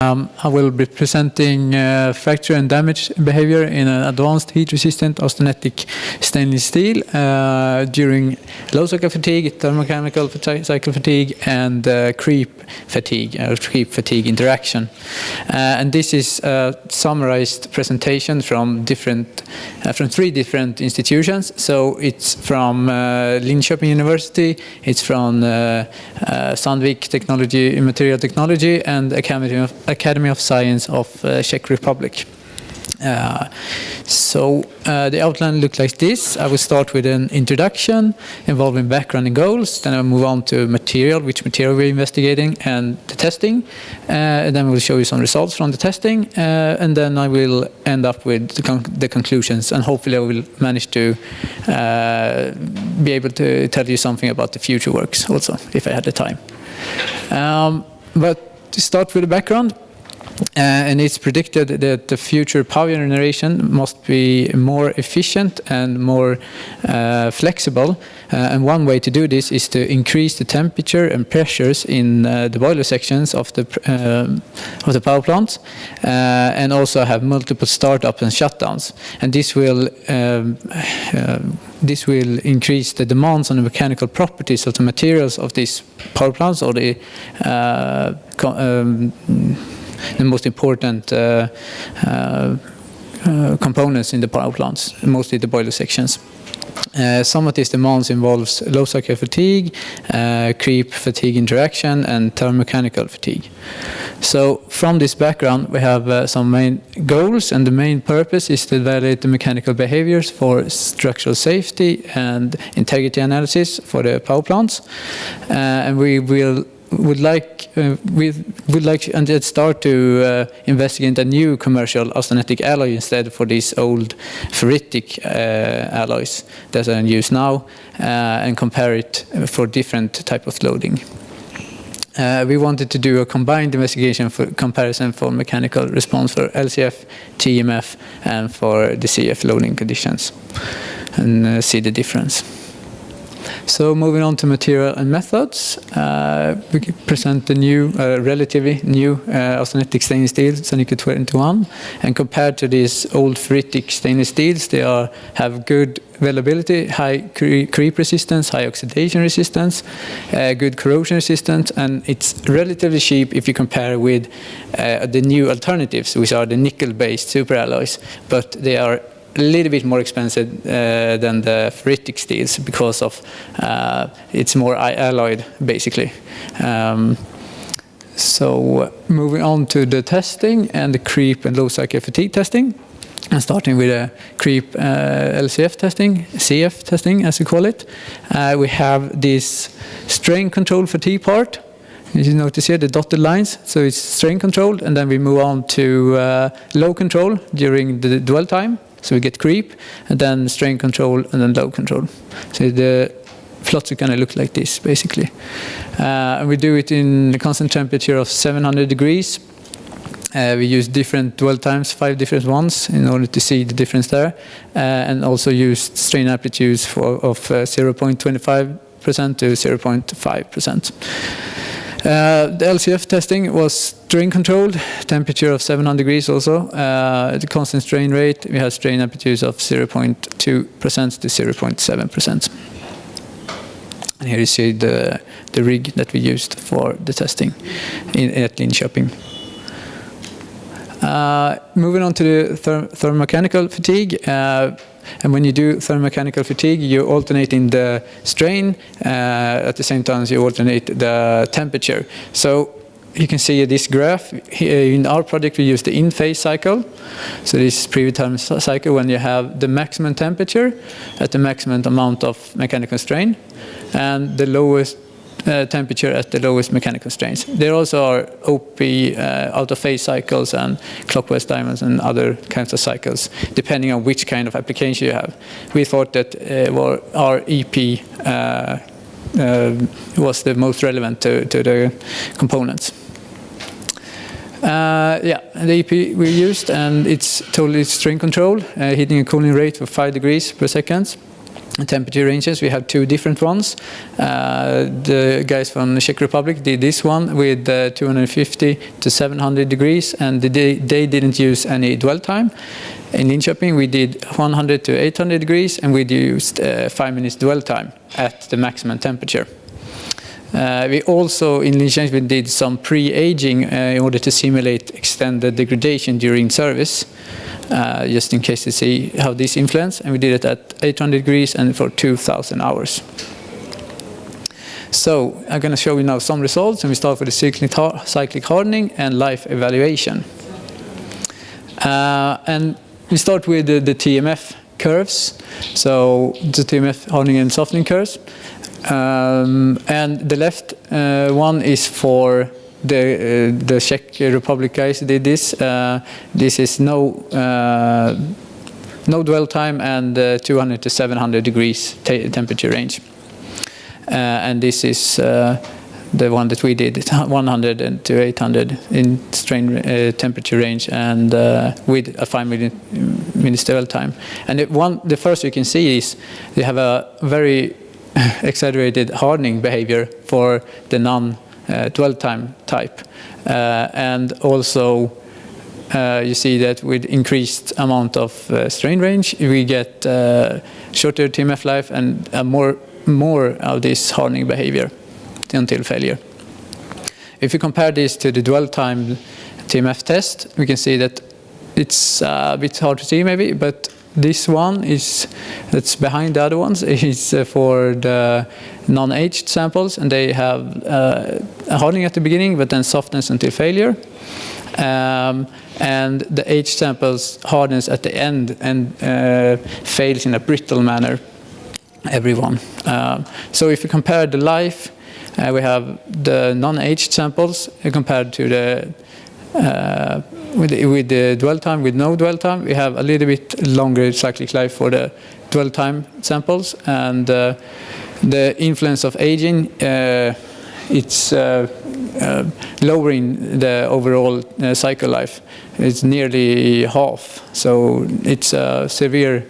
I will be presenting fracture and damage behavior in an advanced heat-resistant austenitic stainless steel during low cycle fatigue, thermomechanical cycle fatigue, and creep fatigue interaction. And this is a summarized presentation from three different institutions. So it's from Linköping University, it's from Sandvik Material Technology, and Academy of Science of Czech Republic. The outline looks like this. I will start with an introduction involving background and goals. Then I will move on to which material we're investigating, and the testing. And then we'll show you some results from the testing. And then I will end up with the conclusions. And hopefully I will manage to be able to tell you something about the future works also, if I had the time. But to start with the background. And it's predicted that the future power generation must be more efficient and more flexible. And one way to do this is to increase the temperature and pressures in the boiler sections of the power plants, and also have multiple startups and shutdowns. And this will increase the demands on the mechanical properties of the materials of these power plants, or the most important components in the power plants, mostly the boiler sections. Some of these demands involves low cycle fatigue, creep fatigue interaction, and thermomechanical fatigue. So from this background, we have some main goals, and the main purpose is to evaluate the mechanical behaviors for structural safety and integrity analysis for the power plants. And we would like and start to investigate a new commercial austenitic alloy instead for these old ferritic alloys that are in use now, and compare it for different type of loading. We wanted to do a combined investigation for comparison for mechanical response for LCF, TMF, and for the CF loading conditions, and see the difference. So moving on to material and methods, we present the new, relatively new austenitic stainless steel, Sanica 21, and compared to these old ferritic stainless steels, they have good availability, high creep resistance, high oxidation resistance, good corrosion resistance, and it's relatively cheap if you compare with the new alternatives, which are the nickel-based superalloys, but they are a little bit more expensive than the ferritic steels because of it's more alloyed, basically. So moving on to the testing and the creep and low cycle fatigue testing, and starting with a creep LCF testing, CF testing as we call it. We have this strain control fatigue part. You notice here the dotted lines, so it's strain controlled, and then we move on to low control during the dwell time. So we get creep, and then strain control, and then low control. So the plots are going to look like this, basically. And we do it in a constant temperature of 700 degrees. We use different dwell times, 5 different ones, in order to see the difference there. And also used strain amplitudes of 0.25% to 0.5%. The LCF testing was strain controlled, temperature of 700 degrees also. The constant strain rate, we had strain amplitudes of 0.2% to 0.7%. And here you see the rig that we used for the testing at Linköping. Moving on to the thermomechanical fatigue. And when you do thermomechanical fatigue, you alternate in the strain, at the same time as you alternate the temperature. So you can see this graph. In our project, we use the in-phase cycle. So this is predetermined cycle when you have the maximum temperature at the maximum amount of mechanical strain, and the lowest temperature at the lowest mechanical strains. There also are OP, out-of-phase cycles, and clockwise diamonds, and other kinds of cycles, depending on which kind of application you have. We thought that our EP was the most relevant to the components. The EP we used, and it's totally strain controlled, heating and cooling rate for 5 degrees per second. temperature ranges. We have two different ones. The guys from the Czech Republic did this one with 250 to 700 degrees, and they didn't use any dwell time. In Linköping, we did 100 to 800 degrees, and we used 5 minutes dwell time at the maximum temperature. We also, in Linköping, we did some pre-aging in order to simulate extended degradation during service, just in case to see how this influence. And we did it at 800 degrees and for 2,000 hours. So I'm going to show you now some results, and we start with the cyclic hardening and life evaluation. And we start with the TMF curves, so the TMF hardening and softening curves. And the left one is for the Czech Republic guys did this. This is no dwell time and 200 to 700 degrees temperature range. And this is the one that we did, 100 to 800 in strain temperature range, and with a 5 minutes dwell time. And the first you can see is they have a very exaggerated hardening behavior for the non-dwell time type. And also you see that with increased amount of strain range, we get shorter TMF life and more of this hardening behavior until failure. If you compare this to the dwell time TMF test, we can see that it's a bit hard to see maybe, but this one that's behind the other ones is for the non-aged samples, and they have a hardening at the beginning but then softness until failure. And the aged samples hardens at the end and fails in a brittle manner, everyone. So if you compare the life, we have the non-aged samples compared to the with the dwell time, with no dwell time. We have a little bit longer cyclic life for the dwell time samples, and the influence of aging, it's lowering the overall cycle life. It's nearly half, so it's a severe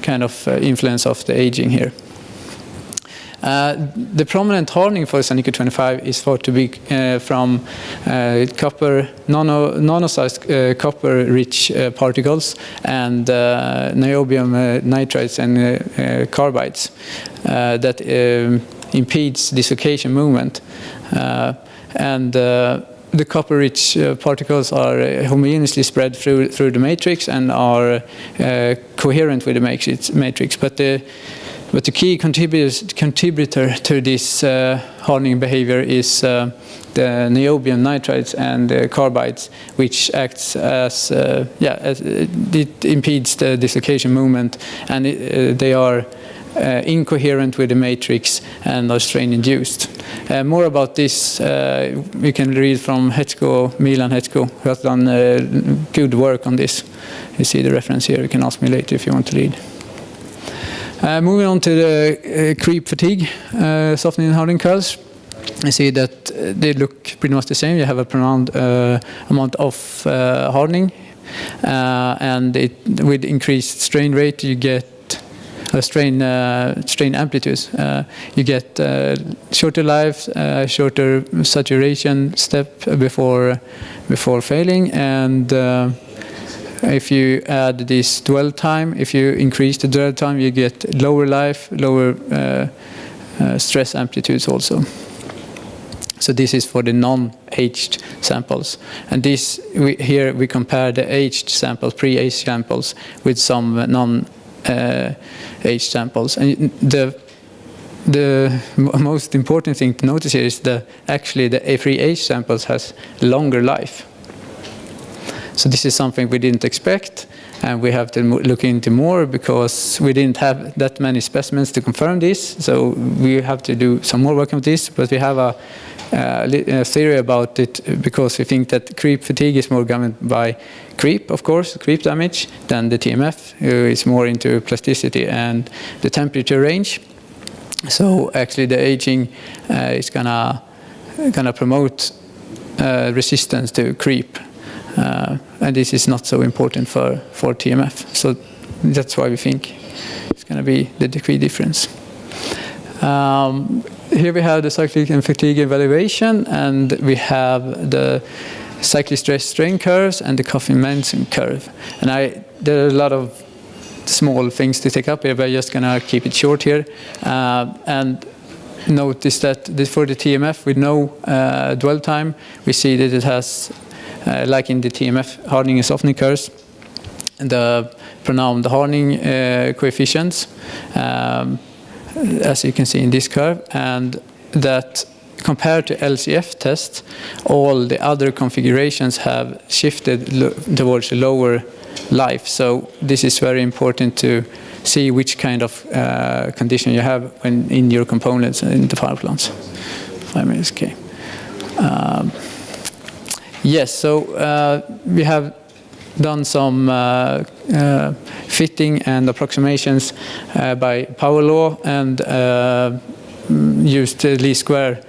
kind of influence of the aging here. The prominent hardening for Sanico 25 is thought to be from copper, nano-sized copper-rich particles and niobium nitrides and carbides that impedes dislocation movement. And the copper-rich particles are homogeneously spread through the matrix and are coherent with the matrix. But the key contributor to this hardening behavior is the niobium nitrides and carbides, which acts as, it impedes the dislocation movement, and they are incoherent with the matrix and are strain-induced. More about this you can read from Milan Hetko, who has done good work on this. You see the reference here. You can ask me later if you want to read. Moving on to the creep fatigue softening and hardening curves, I see that they look pretty much the same. You have a pronounced amount of hardening, and with increased strain rate, you get strain amplitudes. You get shorter life, shorter saturation step before failing, and if you add this dwell time, if you increase the dwell time, you get lower life, lower stress amplitudes also. So this is for the non-aged samples. And here we compare the aged samples, pre-aged samples, with some non-aged samples. And the most important thing to notice here is that actually the pre-aged samples has longer life. So this is something we didn't expect, and we have to look into more because we didn't have that many specimens to confirm this. So we have to do some more work on this, but we have a theory about it because we think that creep fatigue is more governed by creep, of course, creep damage, than the TMF, who is more into plasticity and the temperature range. So actually the aging is gonna promote resistance to creep. And this is not so important for TMF. So that's why we think is going to be the degree difference. Here we have the cyclic and fatigue evaluation, and we have the cyclic stress strain curves and the Coffin-Manson curve. And there are a lot of small things to take up here, but I'm just going to keep it short here. And notice that for the TMF with no dwell time, we see that it has, like in the TMF hardening and softening curves, the pronounced hardening coefficients, as you can see in this curve, and that compared to LCF test, all the other configurations have shifted towards a lower life. So this is very important to see which kind of condition you have when in your components in the power plants. 5 minutes, okay. Yes, so we have done some fitting and approximations by power law, and used the least square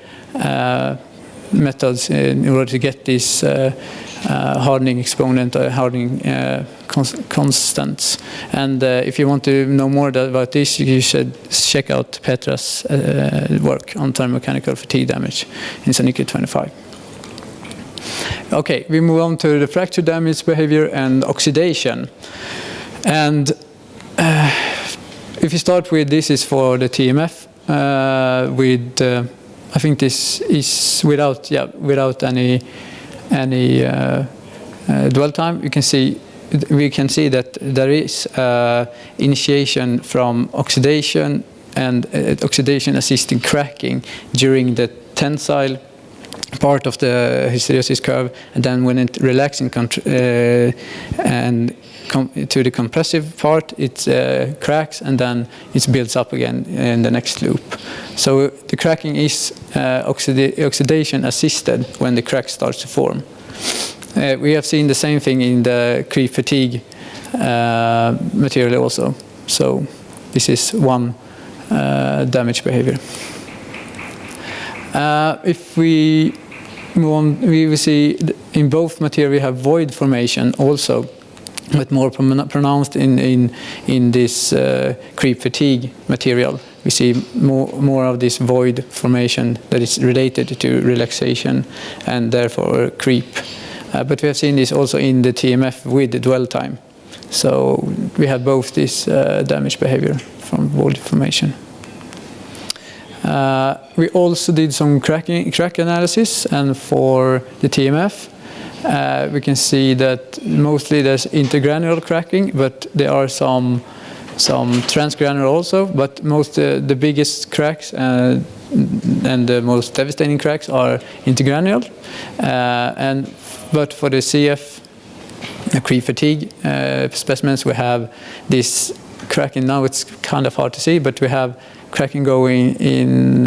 methods in order to get this hardening exponent or hardening constants. And if you want to know more about this, you should check out Petra's work on thermomechanical fatigue damage in Sanicro 25. Okay, we move on to the fracture damage behavior and oxidation. And if you start with, this is for the TMF, I think this is without any dwell time. We can see that there is initiation from oxidation and oxidation assisting cracking during the tensile part of the hysteresis curve, and then when it relaxing and to the compressive part, it cracks, and then it builds up again in the next loop. So the cracking is oxidation assisted when the crack starts to form. We have seen the same thing in the creep fatigue material also. So this is one damage behavior. If we move on, we will see in both material we have void formation also, but more pronounced in this creep fatigue material. We see more of this void formation that is related to relaxation and therefore creep. But we have seen this also in the TMF with the dwell time. So we have both this damage behavior from void formation. We also did some crack analysis, and for the TMF, we can see that mostly there's intergranular cracking, but there are some transgranular also. But the biggest cracks and the most devastating cracks are intergranular. But for the CF creep fatigue specimens, we have this cracking. Now it's kind of hard to see, but we have cracking going in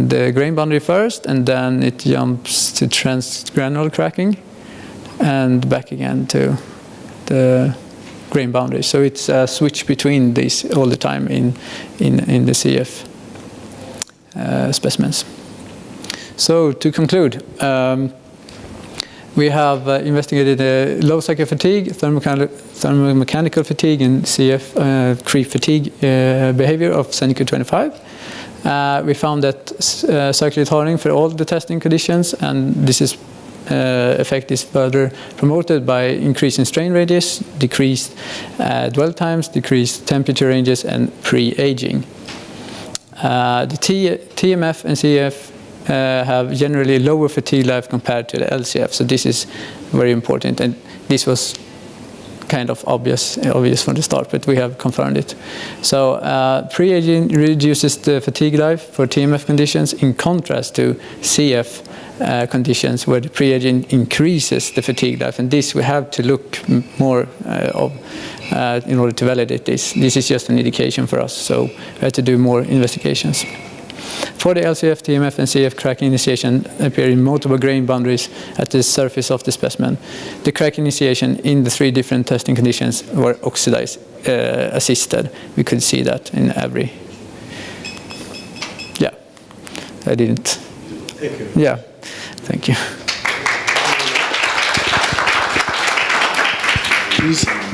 the grain boundary first, and then it jumps to transgranular cracking, and back again to the grain boundary. So it's a switch between these all the time in the CF specimens. So to conclude, we have investigated low cycle fatigue, thermomechanical fatigue, and CF creep fatigue behavior of Sanicro 25. We found that cyclic hardening for all the testing conditions, and this effect is further promoted by increasing strain radius, decreased dwell times, decreased temperature ranges, and pre-aging. The TMF and CF have generally lower fatigue life compared to the LCF, so this is very important, and this was kind of obvious from the start, but we have confirmed it. So pre-aging reduces the fatigue life for TMF conditions, in contrast to CF conditions where the pre-aging increases the fatigue life, and this we have to look more in order to validate this. This is just an indication for us, so we have to do more investigations. For the LCF, TMF, and CF crack initiation appear in multiple grain boundaries at the surface of the specimen. The crack initiation in the 3 different testing conditions were oxidized assisted. We could see that in every. Yeah, I didn't. Thank you. Yeah, thank you. Please.